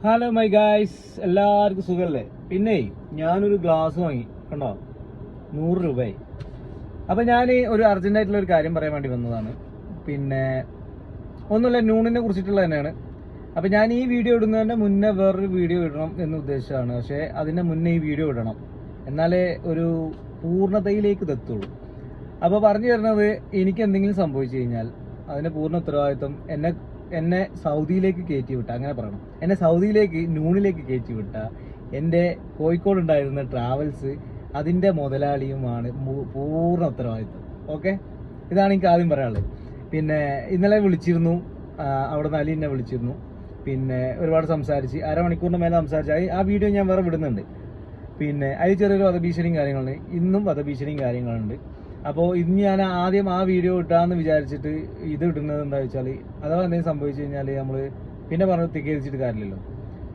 Hello my guys, എല്ലാവർക്കും സുഖമല്ലേ? പിന്നെ ഞാനൊരു ഗ്ലാസ് വാങ്ങി, കണ്ടോ, 100 രൂപയായി. അപ്പം ഞാൻ ഒരു അർജൻറ്റായിട്ടുള്ള ഒരു കാര്യം പറയാൻ വേണ്ടി വന്നതാണ്. പിന്നെ ഒന്നുമില്ല, നൂണിനെ കുറിച്ചിട്ടുള്ള തന്നെയാണ്. അപ്പം ഞാൻ ഈ വീഡിയോ ഇടുന്നതിൻ്റെ മുന്നേ വേറൊരു വീഡിയോ ഇടണം എന്ന് ഉദ്ദേശിച്ചതാണ്. പക്ഷേ അതിൻ്റെ മുന്നേ ഈ വീഡിയോ ഇടണം, എന്നാലേ ഒരു പൂർണ്ണതയിലേക്ക് എത്തുള്ളൂ. അപ്പോൾ പറഞ്ഞു തരുന്നത്, എനിക്ക് എന്തെങ്കിലും സംഭവിച്ചു കഴിഞ്ഞാൽ അതിൻ്റെ പൂർണ്ണ ഉത്തരവാദിത്വം എന്നെ സൗദിയിലേക്ക് കയറ്റി വിട്ട, അങ്ങനെ പറയണം, എന്നെ സൗദിയിലേക്ക് നൂണിലേക്ക് കയറ്റി വിട്ട എൻ്റെ കോഴിക്കോട് ഉണ്ടായിരുന്ന ട്രാവൽസ്, അതിൻ്റെ മുതലാളിയുമാണ് പൂർണ്ണ ഉത്തരവാദിത്വം. ഓക്കെ, ഇതാണ് എനിക്ക് ആദ്യം പറയാനുള്ളത്. പിന്നെ ഇന്നലെ വിളിച്ചിരുന്നു, അവിടെ നിന്ന് അലീനെ വിളിച്ചിരുന്നു. പിന്നെ ഒരുപാട് സംസാരിച്ച്, അരമണിക്കൂറിന് മേലെ സംസാരിച്ച്. ആ വീഡിയോ ഞാൻ വേറെ വിടുന്നുണ്ട്. പിന്നെ അതിൽ ചെറിയൊരു വധഭീഷണിയും കാര്യങ്ങളുണ്ട്, ഇന്നും വധഭീഷണിയും കാര്യങ്ങളുണ്ട്. അപ്പോൾ ഇന്ന് ഞാൻ ആദ്യം ആ വീഡിയോ ഇട്ടാന്ന് വിചാരിച്ചിട്ട് ഇത് ഇടുന്നത് എന്താ വെച്ചാൽ, അഥവാ എന്തെങ്കിലും സംഭവിച്ചു കഴിഞ്ഞാൽ നമ്മൾ പിന്നെ പറഞ്ഞ് തികരിച്ചിട്ട് കാര്യമില്ലല്ലോ.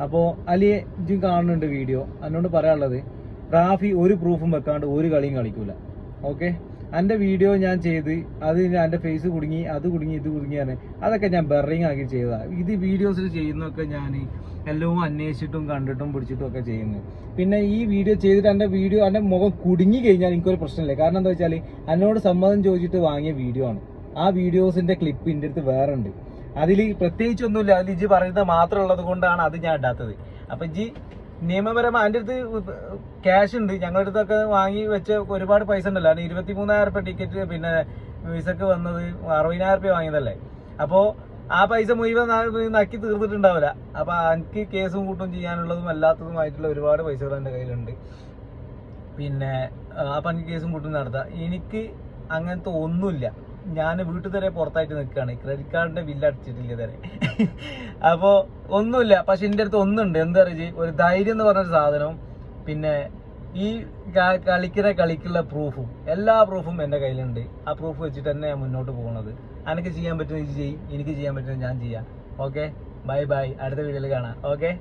അപ്പോൾ അലിയെ ഇജ്ജും കാണുന്നുണ്ട് വീഡിയോ, എന്നോട് പറയാനുള്ളത്, റാഫി ഒരു പ്രൂഫും വെക്കാണ്ട് ഒരു കളിയും കളിക്കൂല. ഓക്കെ, എൻ്റെ വീഡിയോ ഞാൻ ചെയ്ത് അത് എൻ്റെ ഫേസ് കുടുങ്ങി, അത് കുടുങ്ങി, ഇത് കുടുങ്ങിയാണ്, അതൊക്കെ ഞാൻ ബെറിങ് ആക്കി ചെയ്തതാണ്. ഇത് വീഡിയോസിൽ ചെയ്യുന്നതൊക്കെ ഞാൻ എല്ലാം അന്വേഷിച്ചിട്ടും കണ്ടിട്ടും പിടിച്ചിട്ടും ഒക്കെ ചെയ്യുന്നു. പിന്നെ ഈ വീഡിയോ ചെയ്തിട്ട് എൻ്റെ മുഖം കുടുങ്ങി കഴിഞ്ഞാൽ എനിക്കൊരു പ്രശ്നമില്ല. കാരണം എന്താ വെച്ചാൽ എന്നോട് സമ്മതം ചോദിച്ചിട്ട് വാങ്ങിയ വീഡിയോ ആണ്. ആ വീഡിയോസിൻ്റെ ക്ലിപ്പ് എൻ്റെ അടുത്ത് വേറെ ഉണ്ട്. അതിൽ പ്രത്യേകിച്ചൊന്നുമില്ല, അതിൽ ഇജ്ജ് പറയുന്നത് മാത്രം ഉള്ളത് കൊണ്ടാണ് അത് ഞാൻ ഇടാത്തത്. അപ്പം ഇജ്ജ് നിയമപരമായി എൻ്റെ അടുത്ത് ക്യാഷ് ഉണ്ട്, ഞങ്ങളുടെ അടുത്തൊക്കെ വാങ്ങി വെച്ച ഒരുപാട് പൈസ ഉണ്ടല്ലോ. 23,000 രൂപ ടിക്കറ്റ്, പിന്നെ വിസക്ക് വന്നത് 60,000 രൂപ വാങ്ങിയതല്ലേ. അപ്പോൾ ആ പൈസ മുഴുവൻ നക്കി തീർന്നിട്ടുണ്ടാവില്ല. അപ്പോൾ എനിക്ക് കേസും കൂട്ടും ചെയ്യാനുള്ളതും അല്ലാത്തതുമായിട്ടുള്ള ഒരുപാട് പൈസകൾ എൻ്റെ കയ്യിലുണ്ട്. പിന്നെ അപ്പം എനിക്ക് കേസും കൂട്ടും നടത്താം. എനിക്ക് അങ്ങനത്തെ ഒന്നുമില്ല. ഞാൻ വീട്ടിൽ തന്നെ പുറത്തായിട്ട് നിൽക്കുകയാണ്, ക്രെഡിറ്റ് കാർഡിൻ്റെ ബില്ല് അടിച്ചിട്ടില്ല ഇതുവരെ. അപ്പോൾ ഒന്നുമില്ല. പക്ഷെ എൻ്റെ അടുത്ത് ഒന്നുണ്ട്, എന്താ പറയുക, ഒരു ധൈര്യം എന്ന് പറഞ്ഞൊരു സാധനവും, പിന്നെ ഈ കളിക്കുള്ള പ്രൂഫും, എല്ലാ പ്രൂഫും എൻ്റെ കയ്യിലുണ്ട്. ആ പ്രൂഫ് വെച്ചിട്ട് തന്നെ ഞാൻ മുന്നോട്ട് പോകുന്നത്. എനിക്ക് ചെയ്യാൻ പറ്റുന്ന ഇത് ചെയ്യും, എനിക്ക് ചെയ്യാൻ പറ്റുന്നത് ഞാൻ ചെയ്യാം. ഓക്കെ, ബൈ ബൈ, അടുത്ത വീഡിയോയിൽ കാണാം. ഓക്കെ.